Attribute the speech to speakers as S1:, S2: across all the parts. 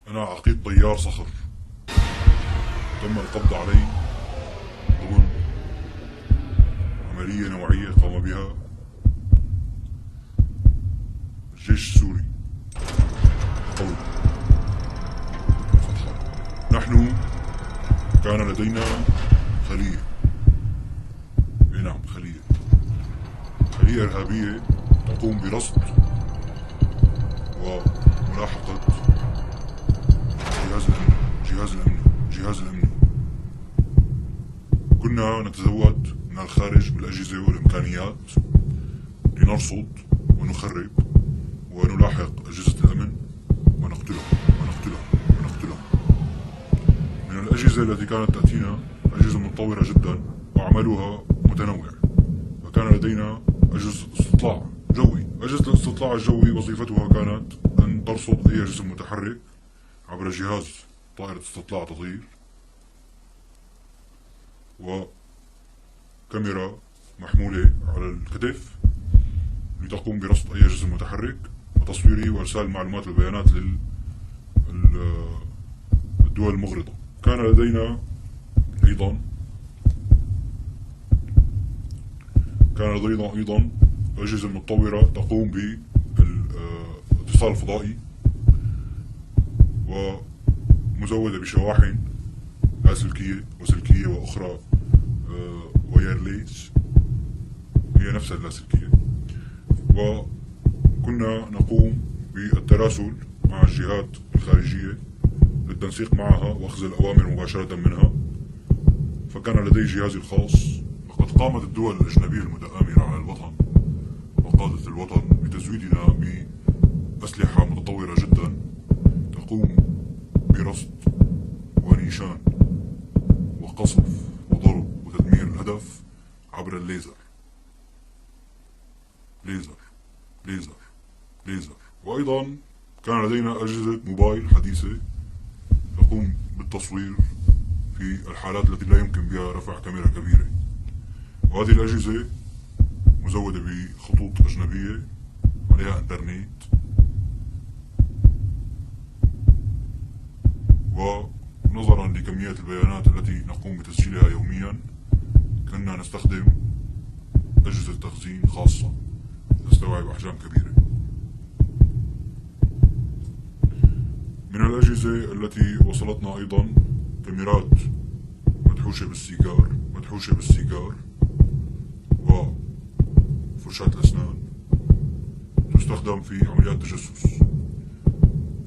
S1: أنا عقيد طيار صخر، تم القبض علي ضمن عملية نوعية قام بها الجيش السوري قوي فتحة. نحن كان لدينا خلية، نعم خلية إرهابية تقوم برصد وملاحقة جهاز الأمن. كنا نتزود من الخارج بالأجهزة والإمكانيات لنرصد ونخرب ونلاحق أجهزة الأمن ونقتلهم. من الأجهزة التي كانت تأتينا أجهزة متطورة جدا وعملها متنوع، فكان لدينا أجهزة استطلاع جوي. أجهزة الاستطلاع الجوي وظيفتها كانت أن ترصد أي جسم متحرك عبر جهاز طائرة استطلاع تطير، وكاميرا محمولة على الكتف لتقوم برصد أي جسم متحرك وتصويره وإرسال المعلومات والبيانات للدول المغرضة. كان لدينا أيضا أجهزة متطورة تقوم بالاتصال الفضائي ومزودة بشواحن لاسلكية وسلكية وأخرى ويرليس هي نفسها اللاسلكية. وكنا نقوم بالتراسل مع الجهات الخارجية للتنسيق معها وأخذ الأوامر مباشرة منها. فكان لدي جهازي الخاص. لقد قامت الدول الأجنبية المتآمرة على الوطن وقادة الوطن بتزويدنا بأسلحة متطورة جدا تقوم برصد ونيشان وقصف وضرب وتدمير الهدف عبر الليزر. وأيضا كان لدينا أجهزة موبايل حديثة تقوم بالتصوير في الحالات التي لا يمكن بها رفع كاميرا كبيرة، وهذه الأجهزة مزودة بخطوط أجنبية عليها إنترنت. ونظرا لكميات البيانات التي نقوم بتسجيلها يوميا كنا نستخدم أجهزة تخزين خاصة تستوعب أحجام كبيرة. من الأجهزة التي وصلتنا أيضا كاميرات مدحوشة بالسيجار وفرشاة الأسنان تستخدم في عمليات تجسس.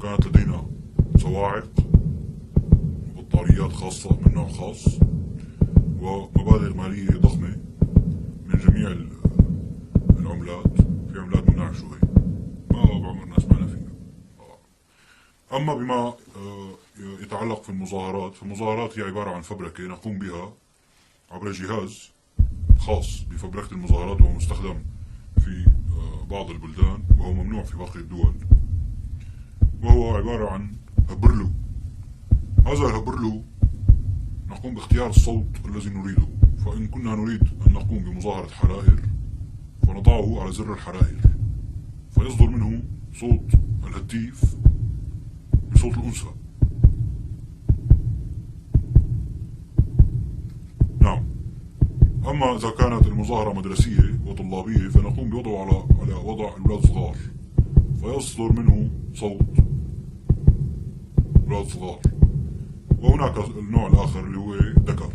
S1: كانت لدينا صواعق وبطاريات خاصة من نوع خاص ومبالغ مالية ضخمة من جميع العملات. في عملات مناعة شوي ما بعمرنا سمعنا فيها. أما بما يتعلق في المظاهرات، فالمظاهرات هي عبارة عن فبركة نقوم بها عبر جهاز خاص بفبركة المظاهرات، وهو مستخدم في بعض البلدان وهو ممنوع في باقي الدول، وهو عبارة عن هبرلو. هذا الهبرلو نقوم باختيار الصوت الذي نريده. فإن كنا نريد أن نقوم بمظاهرة حرائر فنضعه على زر الحرائر فيصدر منه صوت الهتيف بصوت الأنثى. نعم. أما إذا كانت المظاهرة مدرسية وطلابية فنقوم بوضعه على وضع الأولاد الصغار فيصدر منه صوت أولاد صغار. وهناك النوع الآخر اللي هو ذكر.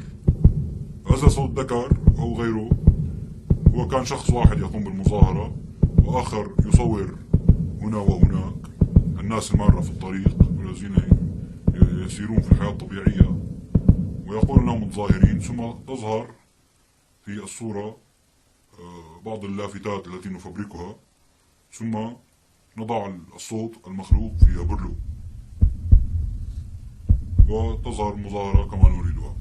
S1: هذا صوت ذكر أو غيره هو كان شخص واحد يقوم بالمظاهرة وآخر يصور هنا وهناك الناس المارة في الطريق والذين يسيرون في الحياة الطبيعية ويقول أنهم متظاهرين، ثم تظهر في الصورة بعض اللافتات التي نفبركها ثم نضع الصوت المخلوق في هبرلو وتظهر المظاهرة كما نريدها.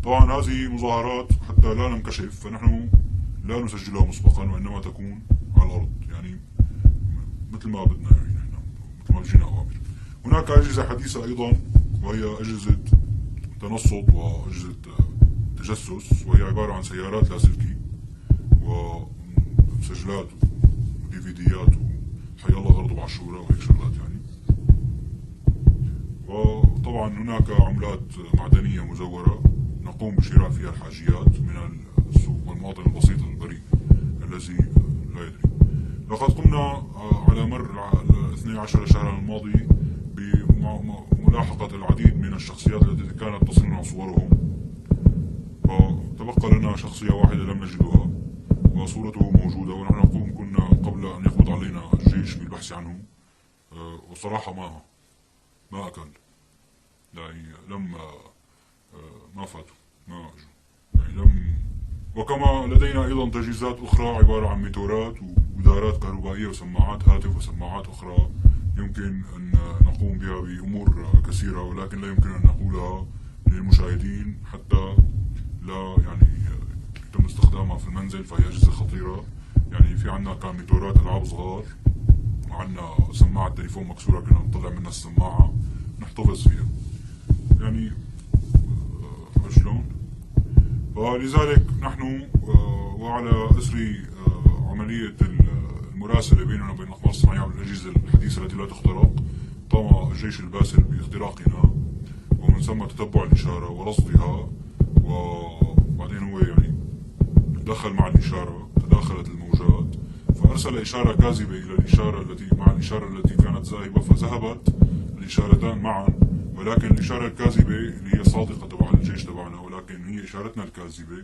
S1: طبعا هذه مظاهرات حتى لا ننكشف فنحن لا نسجلها مسبقا وإنما تكون على الأرض، يعني مثل ما بدنا، يعني نحن مثل ما بيجينا أوامر. هناك أجهزة حديثة أيضا وهي أجهزة تنصت وأجهزة تجسس، وهي عبارة عن سيارات لاسلكي ومسجلات وديفيديات وحي الله غرض بعشورة وهيك شغلات يعني. وطبعا هناك عملات معدنية مزورة نقوم بشراء فيها الحاجيات من السوق والمواطن البسيط البريء الذي لا يدري. لقد قمنا على مر 12 شهرا الماضي بملاحقة العديد من الشخصيات التي كانت تصلنا صورهم، وتبقى لنا شخصية واحدة لم نجدها وصورته موجودة، ونحن كنا قبل أن يقبض علينا الجيش بالبحث عنه. وصراحة ما أكل، يعني لم ما فاتوا، ما أجوا، يعني لم. وكما لدينا أيضا تجهيزات أخرى عبارة عن ميتورات ودارات كهربائية وسماعات هاتف وسماعات أخرى يمكن أن نقوم بها بأمور كثيرة، ولكن لا يمكن أن نقولها للمشاهدين حتى لا يعني يتم استخدامها في المنزل، فهي أجهزة خطيرة. يعني في عنا كان ميتورات ألعاب صغار، وعنا سماعة تليفون مكسورة كنا نطلع منها السماعة نحتفظ فيها، يعني شلون؟ ولذلك نحن وعلى إثر عملية المراسلة بيننا وبين الأقمار الصناعية والأجهزة الحديثة التي لا تخترق، قام الجيش الباسل باختراقنا ومن ثم تتبع الإشارة ورصدها، وبعدين هو يعني دخل مع الإشارة، تداخلت الموجات فأرسل إشارة كاذبة إلى الإشارة التي مع الإشارة التي كانت ذاهبة، فذهبت الإشارتان معا، ولكن الإشارة الكاذبة اللي هي صادقة تبع الجيش تبعنا ولكن هي إشارتنا الكاذبة،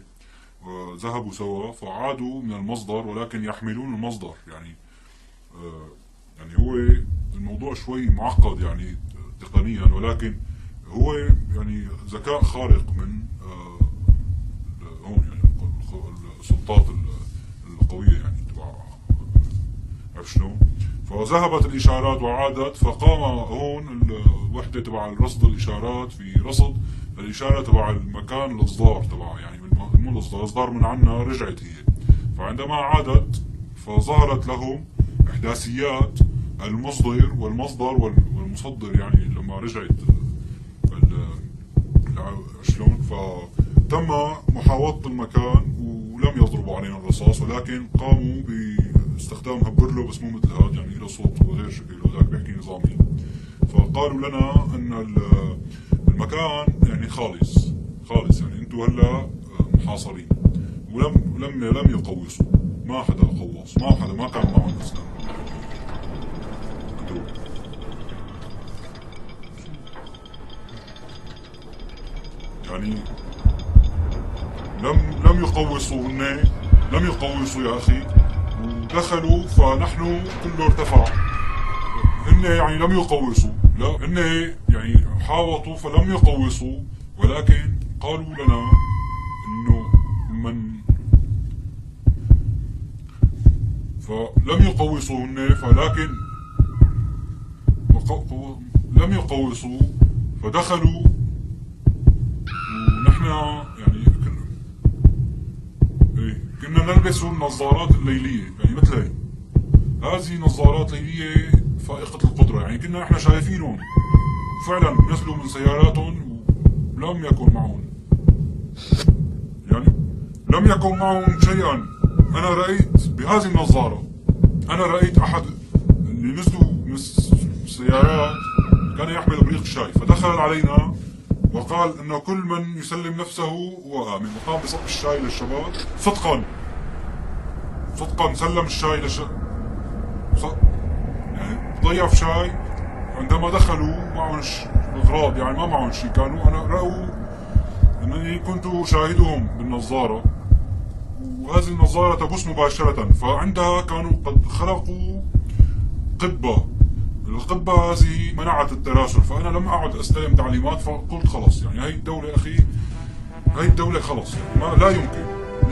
S1: وذهبوا سوا فعادوا من المصدر ولكن يحملون المصدر. يعني هو الموضوع شوي معقد يعني تقنيا، ولكن هو يعني ذكاء خارق من هون يعني السلطات القوية يعني تبع، عرفت شلون؟ فذهبت الإشارات وعادت، فقام هون الوحدة تبع رصد الإشارات في رصد الإشارة تبع المكان الإصدار تبعها، يعني مو الإصدار من عنا رجعت هي، فعندما عادت فظهرت لهم إحداثيات المصدر والمصدر والمصدر، يعني لما رجعت شلون، فتم محاوطة المكان ولم يضربوا علينا الرصاص، ولكن قاموا باستخدام هبرله بس مو مثل هذا، يعني له صوت غير شكل وذاك بيحكي نظامي. فقالوا لنا ان المكان يعني خالص يعني انتم هلا محاصرين، لم يقوصوا، ما حدا قوص، ما كان معهم اسلام. يعني لم يقوصوا لم يقوصوا يا أخي، ودخلوا فنحن كله ارتفع. هن يعني لم يقوصوا، لا هن يعني حاوطوا فلم يقوصوا، ولكن قالوا لنا انه فلم يقوصوا هن، فلكن لم يقوصوا فدخلوا، ونحن يعني كنا نلبس النظارات الليلية، يعني مثل هي، هذه نظارات ليلية فائقة القدرة، يعني كنا احنا شايفينهم فعلا نزلوا من سياراتهم ولم يكن معهم، يعني لم يكن معهم شيئا. انا رأيت بهذه النظارة، انا رأيت احد اللي نزلوا من السيارات كان يحمل ابريق شاي، فدخل علينا وقال انه كل من يسلم نفسه هو آمن، وقام بصب الشاي للشباب صدقا سلم الشاي يعني ضيف شاي. عندما دخلوا معهم اغراض، يعني ما معهم شيء، كانوا انا رأوا انني كنت شاهدهم بالنظارة، وهذه النظارة تبث مباشرة، فعندها كانوا قد خلقوا قبة، القبة هذه منعت التراسل، فأنا لم أعد أستلم تعليمات، فقلت خلص يعني هاي الدولة أخي، هاي الدولة خلص يعني ما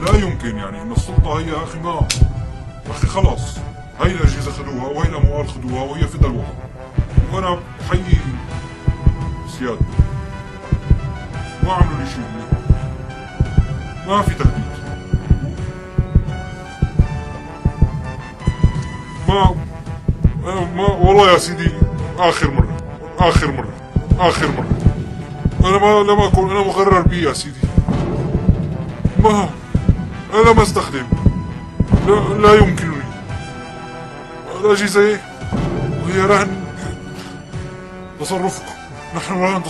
S1: لا يمكن يعني إن السلطة هي أخي ما أخي خلاص، هاي الأجهزة خذوها وهي الأموال خذوها وهي في دلوها، وأنا بحيي سيادة ما عملوا لي شيء، ما في تهديد، ما والله يا سيدي آخر مرة أنا مغرر بي يا سيدي، أنا ما استخدم، لا يمكنني الأجهزة وهي رهن تصرفكم. نحن وين